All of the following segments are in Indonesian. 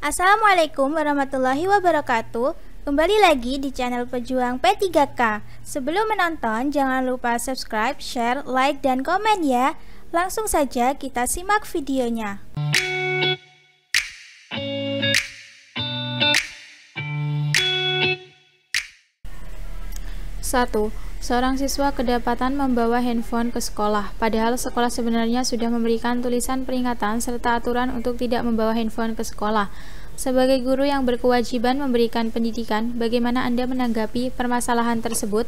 Assalamualaikum warahmatullahi wabarakatuh. Kembali lagi di channel Pejuang P3K. Sebelum menonton, jangan lupa subscribe, share, like, dan komen ya. Langsung saja kita simak videonya. 1. Seorang siswa kedapatan membawa handphone ke sekolah, padahal sekolah sebenarnya sudah memberikan tulisan peringatan serta aturan untuk tidak membawa handphone ke sekolah. Sebagai guru yang berkewajiban memberikan pendidikan, bagaimana Anda menanggapi permasalahan tersebut?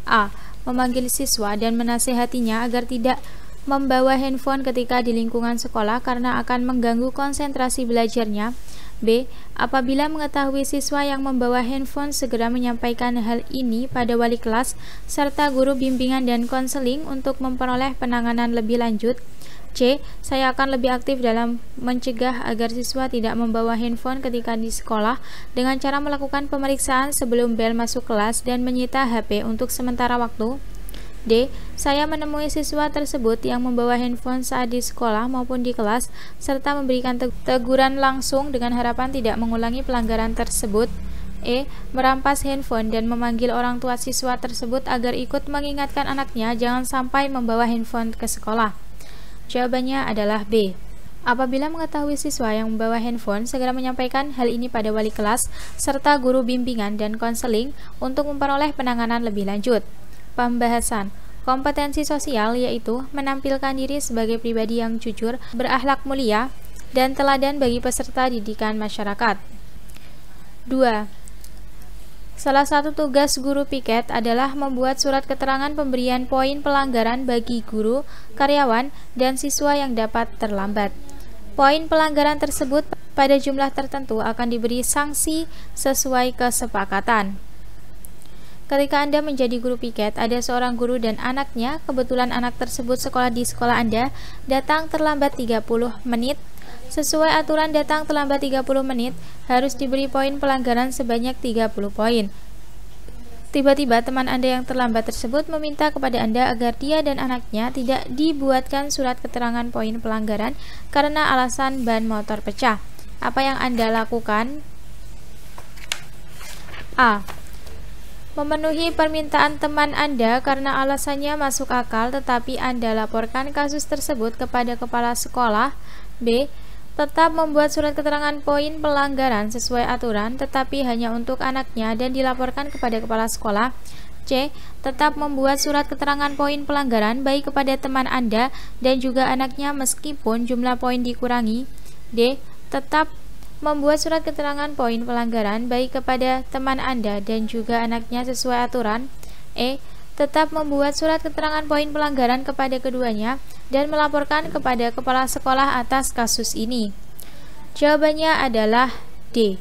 A. Memanggil siswa dan menasihatinya agar tidak membawa handphone ketika di lingkungan sekolah karena akan mengganggu konsentrasi belajarnya. B. Apabila mengetahui siswa yang membawa handphone, segera menyampaikan hal ini pada wali kelas serta guru bimbingan dan konseling untuk memperoleh penanganan lebih lanjut. C. Saya akan lebih aktif dalam mencegah agar siswa tidak membawa handphone ketika di sekolah dengan cara melakukan pemeriksaan sebelum bel masuk kelas dan menyita HP untuk sementara waktu. D. Saya menemui siswa tersebut yang membawa handphone saat di sekolah maupun di kelas, serta memberikan teguran langsung dengan harapan tidak mengulangi pelanggaran tersebut. E. Merampas handphone dan memanggil orang tua siswa tersebut agar ikut mengingatkan anaknya jangan sampai membawa handphone ke sekolah. Jawabannya adalah B. Apabila mengetahui siswa yang membawa handphone, segera menyampaikan hal ini pada wali kelas, serta guru bimbingan dan konseling untuk memperoleh penanganan lebih lanjut. Pembahasan kompetensi sosial yaitu menampilkan diri sebagai pribadi yang jujur, berakhlak mulia, dan teladan bagi peserta didikan masyarakat. 2. Salah satu tugas guru piket adalah membuat surat keterangan pemberian poin pelanggaran bagi guru, karyawan, dan siswa yang dapat terlambat. Poin pelanggaran tersebut pada jumlah tertentu akan diberi sanksi sesuai kesepakatan. Ketika Anda menjadi guru piket, ada seorang guru dan anaknya, kebetulan anak tersebut sekolah di sekolah Anda, datang terlambat 30 menit. Sesuai aturan datang terlambat 30 menit, harus diberi poin pelanggaran sebanyak 30 poin. Tiba-tiba teman Anda yang terlambat tersebut meminta kepada Anda agar dia dan anaknya tidak dibuatkan surat keterangan poin pelanggaran karena alasan ban motor pecah. Apa yang Anda lakukan? A. Memenuhi permintaan teman Anda karena alasannya masuk akal, tetapi Anda laporkan kasus tersebut kepada kepala sekolah. B. Tetap membuat surat keterangan poin pelanggaran sesuai aturan, tetapi hanya untuk anaknya dan dilaporkan kepada kepala sekolah. C. Tetap membuat surat keterangan poin pelanggaran baik kepada teman Anda dan juga anaknya meskipun jumlah poin dikurangi. D. Tetap membuat surat keterangan poin pelanggaran baik kepada teman Anda dan juga anaknya sesuai aturan. E. Tetap membuat surat keterangan poin pelanggaran kepada keduanya dan melaporkan kepada kepala sekolah atas kasus ini. Jawabannya adalah D.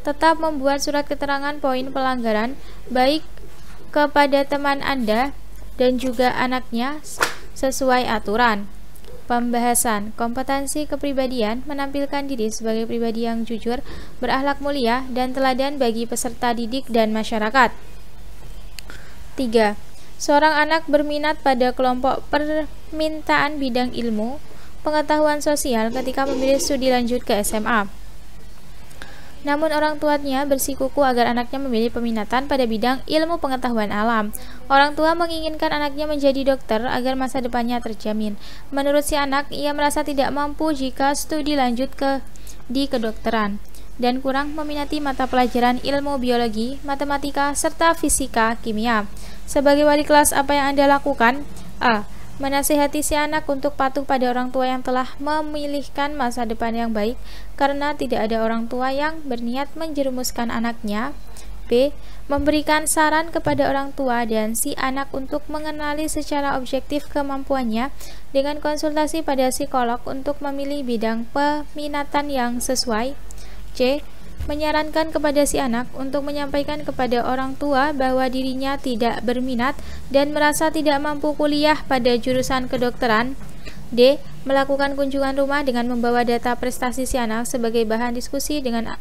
Tetap membuat surat keterangan poin pelanggaran baik kepada teman Anda dan juga anaknya sesuai aturan. Pembahasan kompetensi kepribadian menampilkan diri sebagai pribadi yang jujur, berakhlak mulia, dan teladan bagi peserta didik dan masyarakat. 3. Seorang anak berminat pada kelompok permintaan bidang ilmu pengetahuan sosial ketika memilih studi lanjut ke SMA. Namun orang tuanya bersikuku agar anaknya memilih peminatan pada bidang ilmu pengetahuan alam. Orang tua menginginkan anaknya menjadi dokter agar masa depannya terjamin. Menurut si anak, ia merasa tidak mampu jika studi lanjut di kedokteran dan kurang meminati mata pelajaran ilmu biologi, matematika, serta fisika kimia. Sebagai wali kelas, apa yang Anda lakukan? A. Menasihati si anak untuk patuh pada orang tua yang telah memilihkan masa depan yang baik karena tidak ada orang tua yang berniat menjerumuskan anaknya. B. Memberikan saran kepada orang tua dan si anak untuk mengenali secara objektif kemampuannya dengan konsultasi pada psikolog untuk memilih bidang peminatan yang sesuai. C. Menyarankan kepada si anak untuk menyampaikan kepada orang tua bahwa dirinya tidak berminat dan merasa tidak mampu kuliah pada jurusan kedokteran. D. Melakukan kunjungan rumah dengan membawa data prestasi si anak sebagai bahan diskusi dengan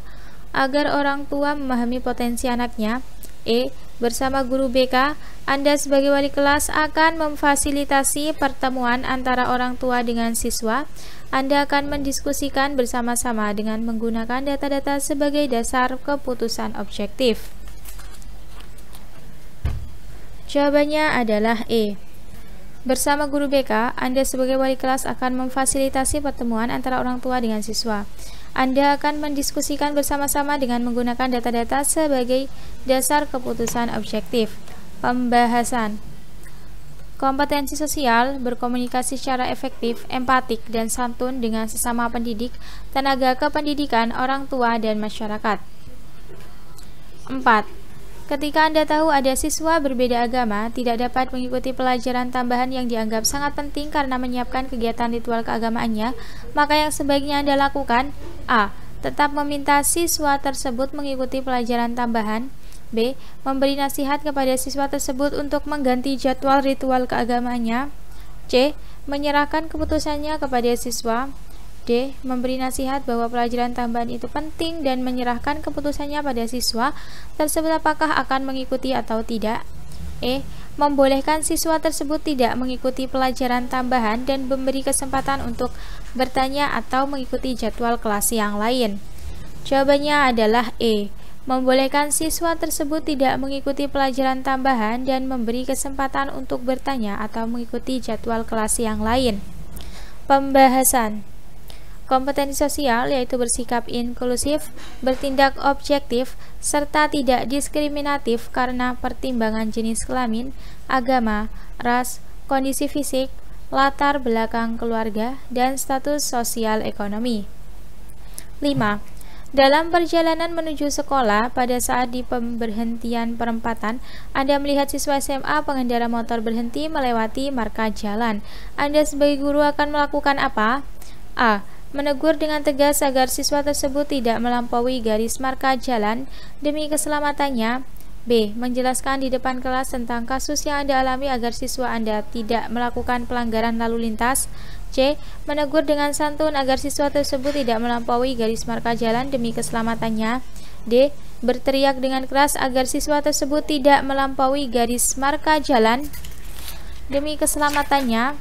agar orang tua memahami potensi anaknya. E. Bersama guru BK, Anda sebagai wali kelas akan memfasilitasi pertemuan antara orang tua dengan siswa. Anda akan mendiskusikan bersama-sama dengan menggunakan data-data sebagai dasar keputusan objektif. Jawabannya adalah E. Bersama guru BK, Anda sebagai wali kelas akan memfasilitasi pertemuan antara orang tua dengan siswa. Anda akan mendiskusikan bersama-sama dengan menggunakan data-data sebagai dasar keputusan objektif. Pembahasan. Kompetensi sosial, berkomunikasi secara efektif, empatik, dan santun dengan sesama pendidik, tenaga kependidikan, orang tua, dan masyarakat. 4. Ketika Anda tahu ada siswa berbeda agama, tidak dapat mengikuti pelajaran tambahan yang dianggap sangat penting karena menyiapkan kegiatan ritual keagamaannya, maka yang sebaiknya Anda lakukan: A. Tetap meminta siswa tersebut mengikuti pelajaran tambahan. B. Memberi nasihat kepada siswa tersebut untuk mengganti jadwal ritual keagamaannya. C. Menyerahkan keputusannya kepada siswa. D. Memberi nasihat bahwa pelajaran tambahan itu penting dan menyerahkan keputusannya pada siswa tersebut apakah akan mengikuti atau tidak. E. Membolehkan siswa tersebut tidak mengikuti pelajaran tambahan dan memberi kesempatan untuk bertanya atau mengikuti jadwal kelas yang lain. Jawabannya adalah E. Membolehkan siswa tersebut tidak mengikuti pelajaran tambahan dan memberi kesempatan untuk bertanya atau mengikuti jadwal kelas yang lain. Pembahasan. Kompetensi sosial yaitu bersikap inklusif, bertindak objektif, serta tidak diskriminatif karena pertimbangan jenis kelamin, agama, ras, kondisi fisik, latar belakang keluarga, dan status sosial ekonomi. 5. Dalam perjalanan menuju sekolah, pada saat di pemberhentian perempatan, Anda melihat siswa SMA pengendara motor berhenti melewati marka jalan. Anda sebagai guru akan melakukan apa? A. Menegur dengan tegas agar siswa tersebut tidak melampaui garis marka jalan demi keselamatannya. B. Menjelaskan di depan kelas tentang kasus yang Anda alami agar siswa Anda tidak melakukan pelanggaran lalu lintas. C. Menegur dengan santun agar siswa tersebut tidak melampaui garis marka jalan demi keselamatannya. D. Berteriak dengan keras agar siswa tersebut tidak melampaui garis marka jalan demi keselamatannya.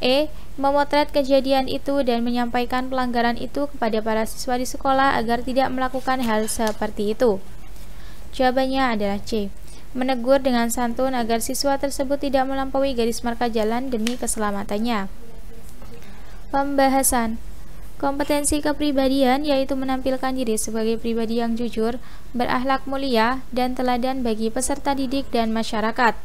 E. Memotret kejadian itu dan menyampaikan pelanggaran itu kepada para siswa di sekolah agar tidak melakukan hal seperti itu. Jawabannya adalah C. Menegur dengan santun agar siswa tersebut tidak melampaui garis marka jalan demi keselamatannya. Pembahasan. Kompetensi kepribadian yaitu menampilkan diri sebagai pribadi yang jujur, berakhlak mulia, dan teladan bagi peserta didik dan masyarakat.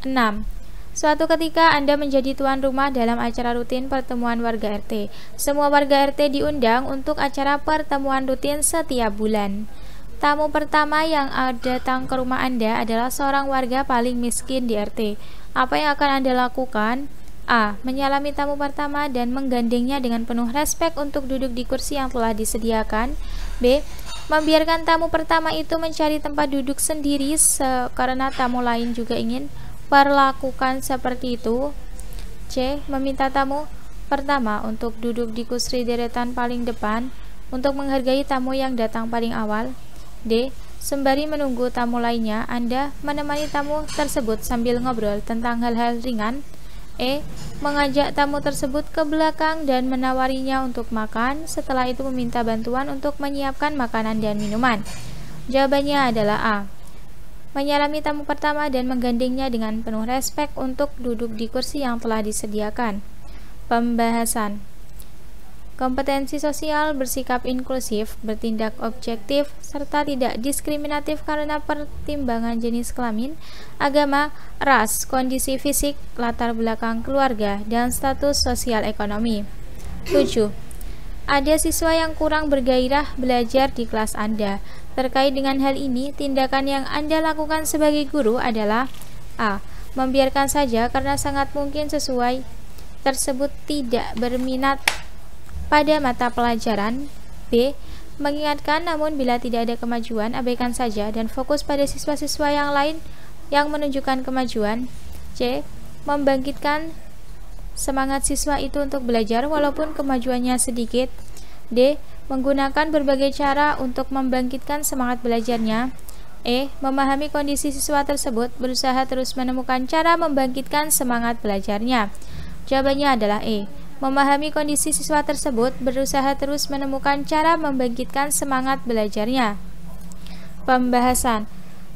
6. Suatu ketika Anda menjadi tuan rumah dalam acara rutin pertemuan warga RT. Semua warga RT diundang untuk acara pertemuan rutin setiap bulan. Tamu pertama yang datang ke rumah Anda adalah seorang warga paling miskin di RT. Apa yang akan Anda lakukan? A. Menyalami tamu pertama dan menggandengnya dengan penuh respek untuk duduk di kursi yang telah disediakan. B. Membiarkan tamu pertama itu mencari tempat duduk sendiri karena tamu lain juga ingin perlakukan seperti itu. C. Meminta tamu pertama untuk duduk di kursi deretan paling depan untuk menghargai tamu yang datang paling awal. D. Sembari menunggu tamu lainnya, Anda menemani tamu tersebut sambil ngobrol tentang hal-hal ringan. E. Mengajak tamu tersebut ke belakang dan menawarinya untuk makan, setelah itu meminta bantuan untuk menyiapkan makanan dan minuman. Jawabannya adalah A. Menyalami tamu pertama dan menggandengnya dengan penuh respek untuk duduk di kursi yang telah disediakan. Pembahasan. Kompetensi sosial, bersikap inklusif, bertindak objektif, serta tidak diskriminatif karena pertimbangan jenis kelamin, agama, ras, kondisi fisik, latar belakang keluarga, dan status sosial ekonomi. 7. Ada siswa yang kurang bergairah belajar di kelas Anda. Terkait dengan hal ini, tindakan yang Anda lakukan sebagai guru adalah A. Membiarkan saja karena sangat mungkin siswa tersebut tidak berminat pada mata pelajaran. B. Mengingatkan namun bila tidak ada kemajuan, abaikan saja dan fokus pada siswa-siswa yang lain yang menunjukkan kemajuan. C. Membangkitkan semangat siswa itu untuk belajar walaupun kemajuannya sedikit. D. Menggunakan berbagai cara untuk membangkitkan semangat belajarnya. Memahami kondisi siswa tersebut, berusaha terus menemukan cara membangkitkan semangat belajarnya. Jawabannya adalah memahami kondisi siswa tersebut, berusaha terus menemukan cara membangkitkan semangat belajarnya. Pembahasan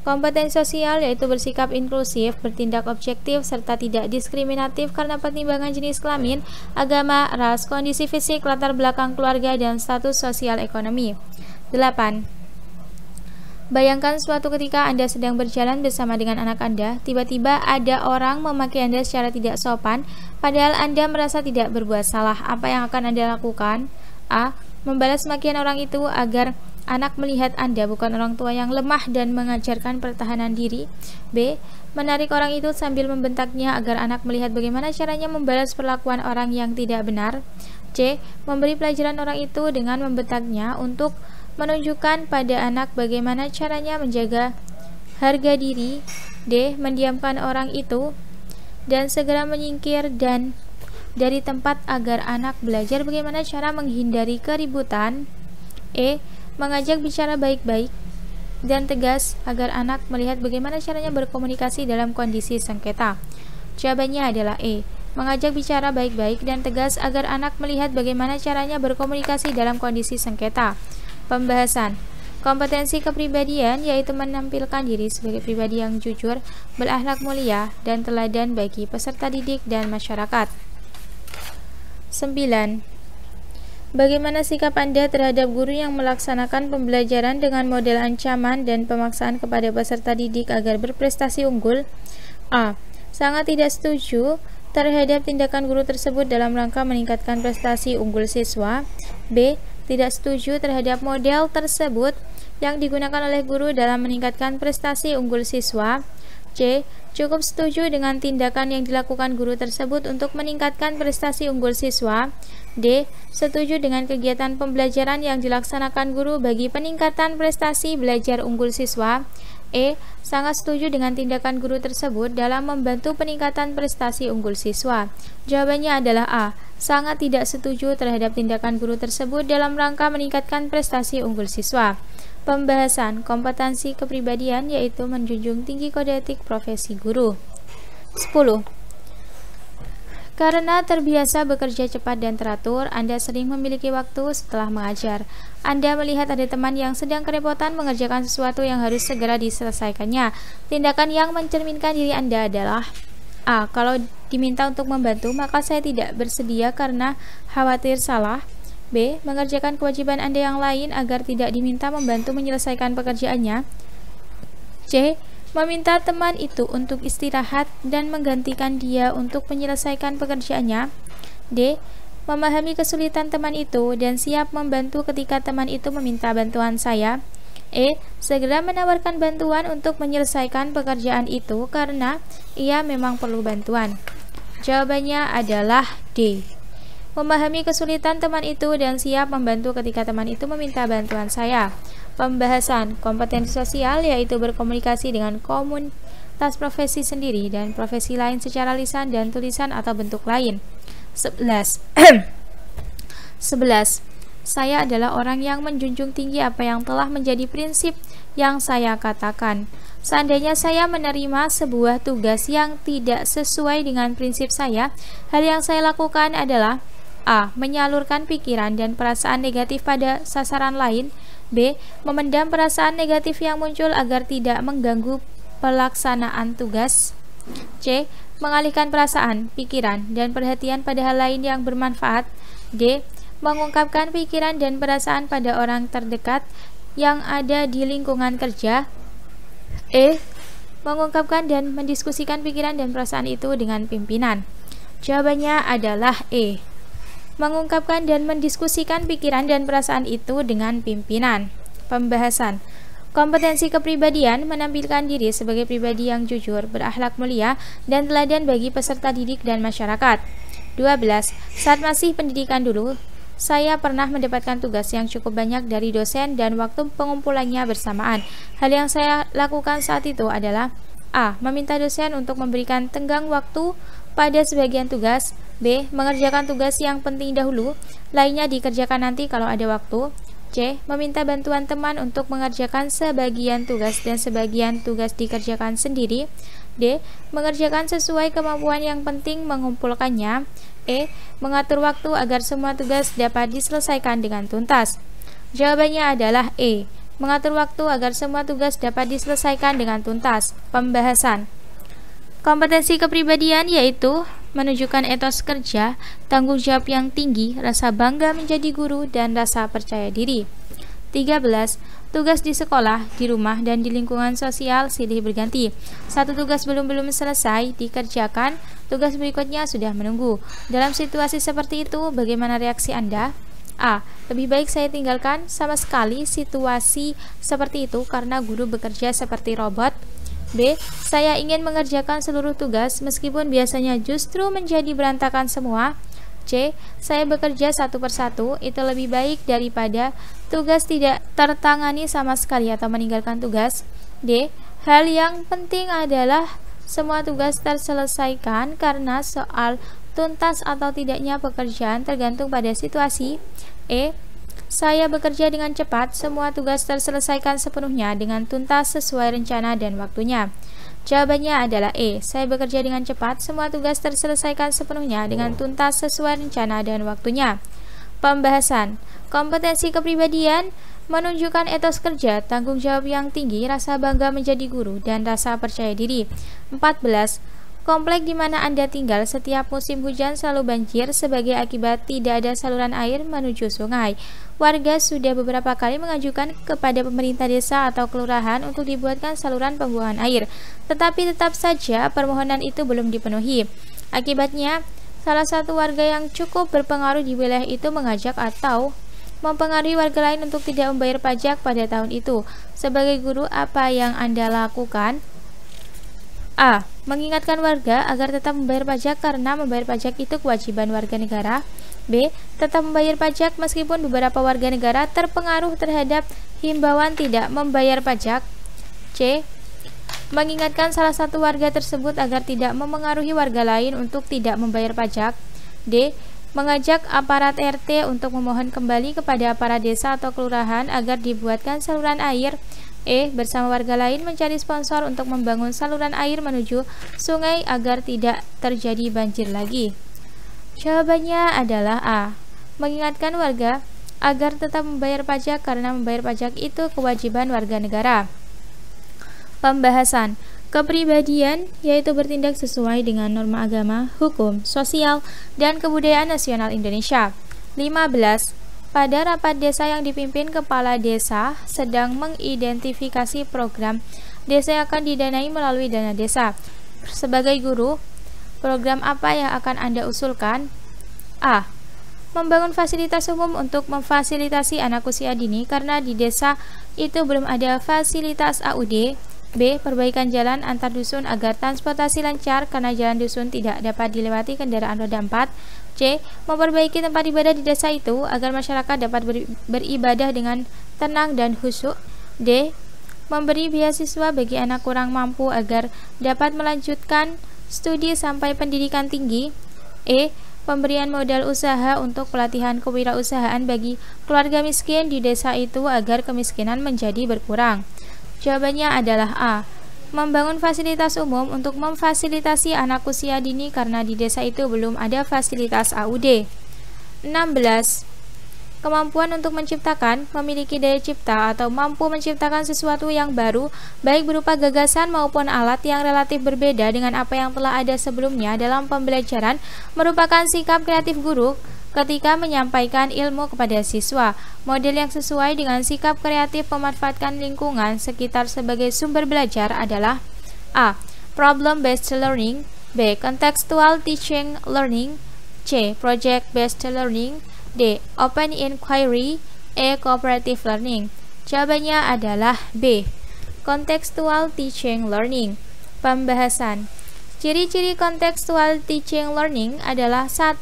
kompetensi sosial yaitu bersikap inklusif, bertindak objektif, serta tidak diskriminatif karena pertimbangan jenis kelamin, agama, ras, kondisi fisik, latar belakang keluarga, dan status sosial ekonomi. 8. Bayangkan suatu ketika Anda sedang berjalan bersama dengan anak Anda, tiba-tiba ada orang memaki Anda secara tidak sopan, padahal Anda merasa tidak berbuat salah. Apa yang akan Anda lakukan? A. Membalas makian orang itu agar anak melihat Anda bukan orang tua yang lemah dan mengajarkan pertahanan diri. B. Menarik orang itu sambil membentaknya agar anak melihat bagaimana caranya membalas perlakuan orang yang tidak benar. C. Memberi pelajaran orang itu dengan membentaknya untuk menunjukkan pada anak bagaimana caranya menjaga harga diri. D. Mendiamkan orang itu dan segera menyingkir dari tempat agar anak belajar bagaimana cara menghindari keributan. Mengajak bicara baik-baik dan tegas agar anak melihat bagaimana caranya berkomunikasi dalam kondisi sengketa. Jawabannya adalah mengajak bicara baik-baik dan tegas agar anak melihat bagaimana caranya berkomunikasi dalam kondisi sengketa. Pembahasan kompetensi kepribadian yaitu menampilkan diri sebagai pribadi yang jujur, berakhlak mulia, dan teladan bagi peserta didik dan masyarakat. 9. Bagaimana sikap Anda terhadap guru yang melaksanakan pembelajaran dengan model ancaman dan pemaksaan kepada peserta didik agar berprestasi unggul? A. Sangat tidak setuju terhadap tindakan guru tersebut dalam rangka meningkatkan prestasi unggul siswa. B. Tidak setuju terhadap model tersebut yang digunakan oleh guru dalam meningkatkan prestasi unggul siswa. C. Cukup setuju dengan tindakan yang dilakukan guru tersebut untuk meningkatkan prestasi unggul siswa. D. Setuju dengan kegiatan pembelajaran yang dilaksanakan guru bagi peningkatan prestasi belajar unggul siswa. Sangat setuju dengan tindakan guru tersebut dalam membantu peningkatan prestasi unggul siswa. Jawabannya adalah A. Sangat tidak setuju terhadap tindakan guru tersebut dalam rangka meningkatkan prestasi unggul siswa. Pembahasan kompetensi kepribadian yaitu menjunjung tinggi kode etik profesi guru. 10. Karena terbiasa bekerja cepat dan teratur, Anda sering memiliki waktu setelah mengajar. Anda melihat ada teman yang sedang kerepotan mengerjakan sesuatu yang harus segera diselesaikannya. Tindakan yang mencerminkan diri Anda adalah A. Kalau diminta untuk membantu, maka saya tidak bersedia karena khawatir salah. B. Mengerjakan kewajiban Anda yang lain agar tidak diminta membantu menyelesaikan pekerjaannya. C. Meminta teman itu untuk istirahat dan menggantikan dia untuk menyelesaikan pekerjaannya. D. Memahami kesulitan teman itu dan siap membantu ketika teman itu meminta bantuan saya. Segera menawarkan bantuan untuk menyelesaikan pekerjaan itu karena ia memang perlu bantuan. Jawabannya adalah D. Memahami kesulitan teman itu dan siap membantu ketika teman itu meminta bantuan saya. Pembahasan kompetensi sosial yaitu berkomunikasi dengan komunitas profesi sendiri dan profesi lain secara lisan dan tulisan atau bentuk lain. 11. Saya adalah orang yang menjunjung tinggi apa yang telah menjadi prinsip yang saya katakan. Seandainya saya menerima sebuah tugas yang tidak sesuai dengan prinsip saya, hal yang saya lakukan adalah A. Menyalurkan pikiran dan perasaan negatif pada sasaran lain. B. Memendam perasaan negatif yang muncul agar tidak mengganggu pelaksanaan tugas. C. Mengalihkan perasaan, pikiran, dan perhatian pada hal lain yang bermanfaat. D. Mengungkapkan pikiran dan perasaan pada orang terdekat yang ada di lingkungan kerja. Mengungkapkan dan mendiskusikan pikiran dan perasaan itu dengan pimpinan. Jawabannya adalah mengungkapkan dan mendiskusikan pikiran dan perasaan itu dengan pimpinan. Pembahasan kompetensi kepribadian menampilkan diri sebagai pribadi yang jujur, berakhlak mulia, dan teladan bagi peserta didik dan masyarakat. 12. Saat masih pendidikan dulu, saya pernah mendapatkan tugas yang cukup banyak dari dosen dan waktu pengumpulannya bersamaan. Hal yang saya lakukan saat itu adalah A. Meminta dosen untuk memberikan tenggang waktu pada sebagian tugas. B. Mengerjakan tugas yang penting dahulu, lainnya dikerjakan nanti kalau ada waktu. C. Meminta bantuan teman untuk mengerjakan sebagian tugas dan sebagian tugas dikerjakan sendiri. D. Mengerjakan sesuai kemampuan yang penting mengumpulkannya. E. Mengatur waktu agar semua tugas dapat diselesaikan dengan tuntas. Jawabannya adalah E. Mengatur waktu agar semua tugas dapat diselesaikan dengan tuntas. Pembahasan. Kompetensi kepribadian yaitu menunjukkan etos kerja, tanggung jawab yang tinggi, rasa bangga menjadi guru, dan rasa percaya diri. 13. Tugas di sekolah, di rumah, dan di lingkungan sosial silih berganti. Satu tugas belum selesai dikerjakan, tugas berikutnya sudah menunggu. Dalam situasi seperti itu, bagaimana reaksi Anda? A. Lebih baik saya tinggalkan sama sekali situasi seperti itu karena guru bekerja seperti robot. B. Saya ingin mengerjakan seluruh tugas meskipun biasanya justru menjadi berantakan semua. C. Saya bekerja satu persatu, itu lebih baik daripada tugas tidak tertangani sama sekali atau meninggalkan tugas. D. Hal yang penting adalah semua tugas terselesaikan karena soal tuntas atau tidaknya pekerjaan tergantung pada situasi. E. Saya bekerja dengan cepat, semua tugas terselesaikan sepenuhnya dengan tuntas sesuai rencana dan waktunya. Jawabannya adalah E. Saya bekerja dengan cepat, semua tugas terselesaikan sepenuhnya dengan tuntas sesuai rencana dan waktunya. Pembahasan. Kompetensi kepribadian menunjukkan etos kerja, tanggung jawab yang tinggi, rasa bangga menjadi guru, dan rasa percaya diri. 14. Komplek di mana Anda tinggal setiap musim hujan selalu banjir sebagai akibat tidak ada saluran air menuju sungai. Warga sudah beberapa kali mengajukan kepada pemerintah desa atau kelurahan untuk dibuatkan saluran pembuangan air, tetapi tetap saja permohonan itu belum dipenuhi. Akibatnya, salah satu warga yang cukup berpengaruh di wilayah itu mengajak atau mempengaruhi warga lain untuk tidak membayar pajak pada tahun itu. Sebagai guru, apa yang Anda lakukan? A. Mengingatkan warga agar tetap membayar pajak karena membayar pajak itu kewajiban warga negara. B. Tetap membayar pajak meskipun beberapa warga negara terpengaruh terhadap himbauan tidak membayar pajak. C. Mengingatkan salah satu warga tersebut agar tidak memengaruhi warga lain untuk tidak membayar pajak. D. Mengajak aparat RT untuk memohon kembali kepada aparat desa atau kelurahan agar dibuatkan saluran air. E. Bersama warga lain mencari sponsor untuk membangun saluran air menuju sungai agar tidak terjadi banjir lagi. Jawabannya adalah A. Mengingatkan warga agar tetap membayar pajak karena membayar pajak itu kewajiban warga negara. Pembahasan. Kepribadian yaitu bertindak sesuai dengan norma agama, hukum, sosial, dan kebudayaan nasional Indonesia. 15. Pada rapat desa yang dipimpin kepala desa sedang mengidentifikasi program desa yang akan didanai melalui dana desa. Sebagai guru, program apa yang akan Anda usulkan? A. Membangun fasilitas umum untuk memfasilitasi anak usia dini karena di desa itu belum ada fasilitas AUD. B. Perbaikan jalan antar dusun agar transportasi lancar karena jalan dusun tidak dapat dilewati kendaraan roda 4. C. Memperbaiki tempat ibadah di desa itu agar masyarakat dapat beribadah dengan tenang dan khusyuk. D. Memberi beasiswa bagi anak kurang mampu agar dapat melanjutkan studi sampai pendidikan tinggi. E. Pemberian modal usaha untuk pelatihan kewirausahaan bagi keluarga miskin di desa itu agar kemiskinan menjadi berkurang. Jawabannya adalah A. Membangun fasilitas umum untuk memfasilitasi anak usia dini karena di desa itu belum ada fasilitas AUD. 16. Kemampuan untuk menciptakan, memiliki daya cipta atau mampu menciptakan sesuatu yang baru, baik berupa gagasan maupun alat yang relatif berbeda dengan apa yang telah ada sebelumnya dalam pembelajaran, merupakan sikap kreatif guru ketika menyampaikan ilmu kepada siswa. Model yang sesuai dengan sikap kreatif memanfaatkan lingkungan sekitar sebagai sumber belajar adalah A. Problem-based learning. B. Contextual teaching learning. C. Project-based learning. D. Open inquiry. E. Cooperative learning. Jawabannya adalah B. Contextual teaching learning. Pembahasan. Ciri-ciri contextual teaching learning adalah 1.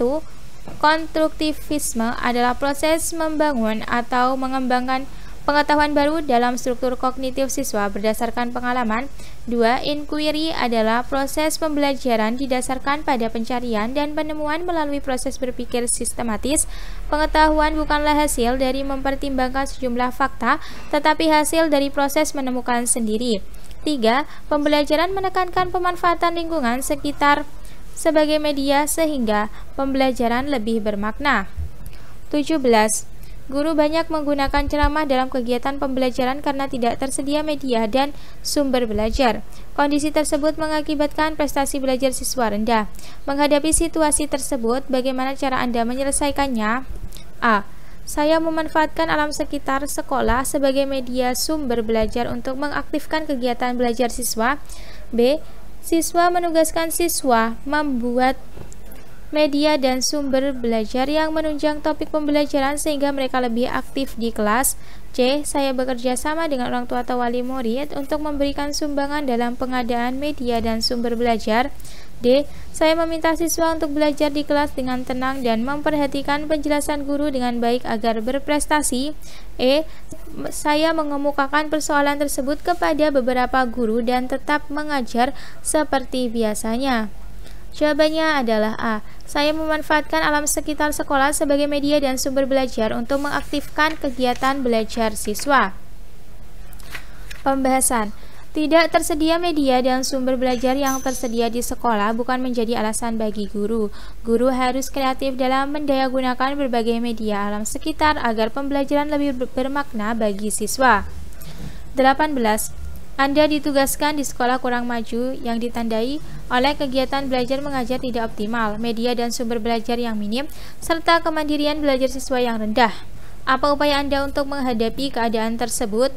Konstruktivisme adalah proses membangun atau mengembangkan pengetahuan baru dalam struktur kognitif siswa berdasarkan pengalaman. 2. Inquiry adalah proses pembelajaran didasarkan pada pencarian dan penemuan melalui proses berpikir sistematis. Pengetahuan bukanlah hasil dari mempertimbangkan sejumlah fakta, tetapi hasil dari proses menemukan sendiri. 3. Pembelajaran menekankan pemanfaatan lingkungan sekitar sebagai media sehingga pembelajaran lebih bermakna. 17. Guru banyak menggunakan ceramah dalam kegiatan pembelajaran karena tidak tersedia media dan sumber belajar. Kondisi tersebut mengakibatkan prestasi belajar siswa rendah. Menghadapi situasi tersebut, bagaimana cara Anda menyelesaikannya? A. Saya memanfaatkan alam sekitar sekolah sebagai media sumber belajar untuk mengaktifkan kegiatan belajar siswa. B. Siswa menugaskan siswa membuat media dan sumber belajar yang menunjang topik pembelajaran sehingga mereka lebih aktif di kelas. C. Saya bekerja sama dengan orang tua atau wali murid untuk memberikan sumbangan dalam pengadaan media dan sumber belajar. D. Saya meminta siswa untuk belajar di kelas dengan tenang dan memperhatikan penjelasan guru dengan baik agar berprestasi. E. Saya mengemukakan persoalan tersebut kepada beberapa guru dan tetap mengajar seperti biasanya. Jawabannya adalah A. Saya memanfaatkan alam sekitar sekolah sebagai media dan sumber belajar untuk mengaktifkan kegiatan belajar siswa. Pembahasan. Tidak tersedia media dan sumber belajar yang tersedia di sekolah bukan menjadi alasan bagi guru. Guru harus kreatif dalam mendayagunakan berbagai media alam sekitar agar pembelajaran lebih bermakna bagi siswa. 18. Anda ditugaskan di sekolah kurang maju yang ditandai oleh kegiatan belajar mengajar tidak optimal, media dan sumber belajar yang minim, serta kemandirian belajar siswa yang rendah. Apa upaya Anda untuk menghadapi keadaan tersebut?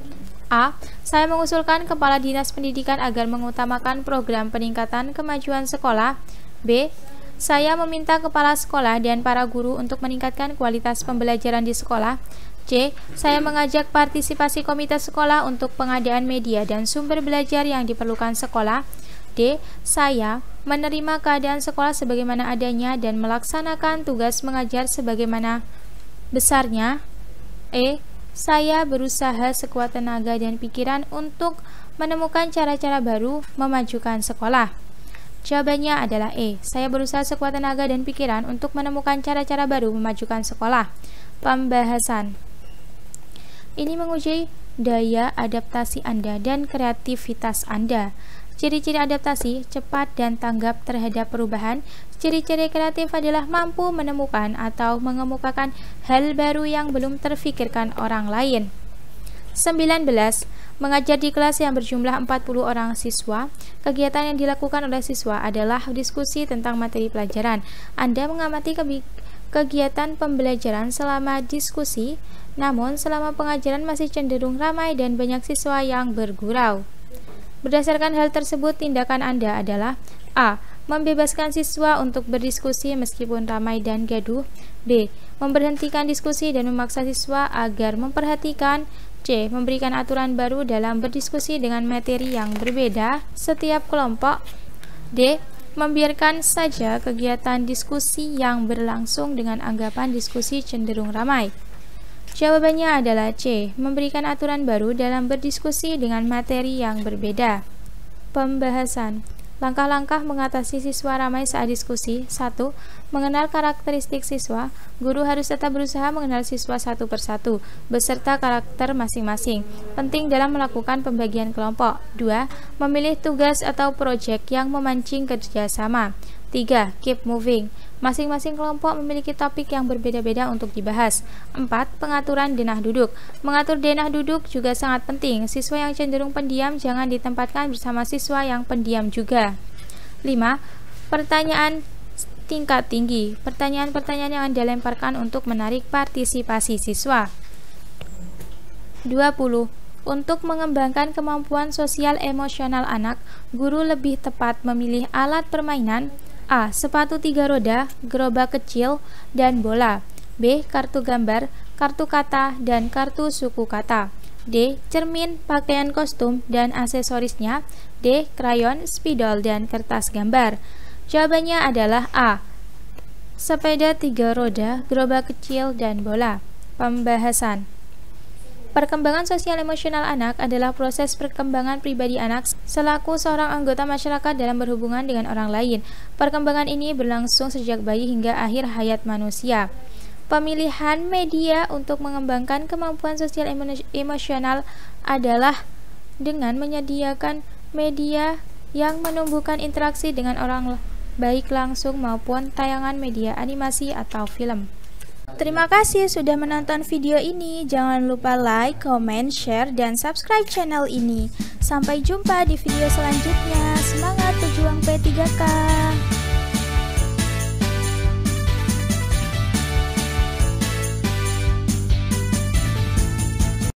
A. Saya mengusulkan Kepala Dinas Pendidikan agar mengutamakan program peningkatan kemajuan sekolah. B. Saya meminta kepala sekolah dan para guru untuk meningkatkan kualitas pembelajaran di sekolah. C. Saya mengajak partisipasi komite sekolah untuk pengadaan media dan sumber belajar yang diperlukan sekolah. D. Saya menerima keadaan sekolah sebagaimana adanya dan melaksanakan tugas mengajar sebagaimana besarnya. E. Saya berusaha sekuat tenaga dan pikiran untuk menemukan cara-cara baru memajukan sekolah. Jawabannya adalah E. Saya berusaha sekuat tenaga dan pikiran untuk menemukan cara-cara baru memajukan sekolah. Pembahasan. Ini menguji daya adaptasi Anda dan kreativitas Anda. Ciri-ciri adaptasi, cepat dan tanggap terhadap perubahan. Ciri-ciri kreatif adalah mampu menemukan atau mengemukakan hal baru yang belum terfikirkan orang lain. 19. Mengajar di kelas yang berjumlah 40 orang siswa. Kegiatan yang dilakukan oleh siswa adalah diskusi tentang materi pelajaran. Anda mengamati kegiatan pembelajaran selama diskusi, namun selama pengajaran masih cenderung ramai dan banyak siswa yang bergurau. Berdasarkan hal tersebut, tindakan Anda adalah A. Membebaskan siswa untuk berdiskusi meskipun ramai dan gaduh. B. Memberhentikan diskusi dan memaksa siswa agar memperhatikan. C. Memberikan aturan baru dalam berdiskusi dengan materi yang berbeda setiap kelompok. D. Membiarkan saja kegiatan diskusi yang berlangsung dengan anggapan diskusi cenderung ramai. Jawabannya adalah C. Memberikan aturan baru dalam berdiskusi dengan materi yang berbeda. Pembahasan. Langkah-langkah mengatasi siswa ramai saat diskusi. 1. Mengenal karakteristik siswa. Guru harus tetap berusaha mengenal siswa satu persatu, beserta karakter masing-masing. Penting dalam melakukan pembagian kelompok. 2. Memilih tugas atau proyek yang memancing kerjasama. 3. Keep moving. Masing-masing kelompok memiliki topik yang berbeda-beda untuk dibahas. 4. Pengaturan denah duduk. Mengatur denah duduk juga sangat penting. Siswa yang cenderung pendiam jangan ditempatkan bersama siswa yang pendiam juga. 5. Pertanyaan tingkat tinggi. Pertanyaan-pertanyaan yang Anda lemparkan untuk menarik partisipasi siswa. 20. Untuk mengembangkan kemampuan sosial emosional anak, guru lebih tepat memilih alat permainan. A. Sepatu 3 roda, gerobak kecil, dan bola. B. Kartu gambar, kartu kata, dan kartu suku kata. D. Cermin, pakaian kostum, dan aksesorisnya. D. Krayon, spidol, dan kertas gambar. Jawabannya adalah A. Sepeda 3 roda, gerobak kecil, dan bola. Pembahasan. Perkembangan sosial emosional anak adalah proses perkembangan pribadi anak selaku seorang anggota masyarakat dalam berhubungan dengan orang lain. Perkembangan ini berlangsung sejak bayi hingga akhir hayat manusia. Pemilihan media untuk mengembangkan kemampuan sosial emosional adalah dengan menyediakan media yang menumbuhkan interaksi dengan orang baik langsung maupun tayangan media animasi atau film. Terima kasih sudah menonton video ini. Jangan lupa like, comment, share, dan subscribe channel ini. Sampai jumpa di video selanjutnya. Semangat pejuang P3K!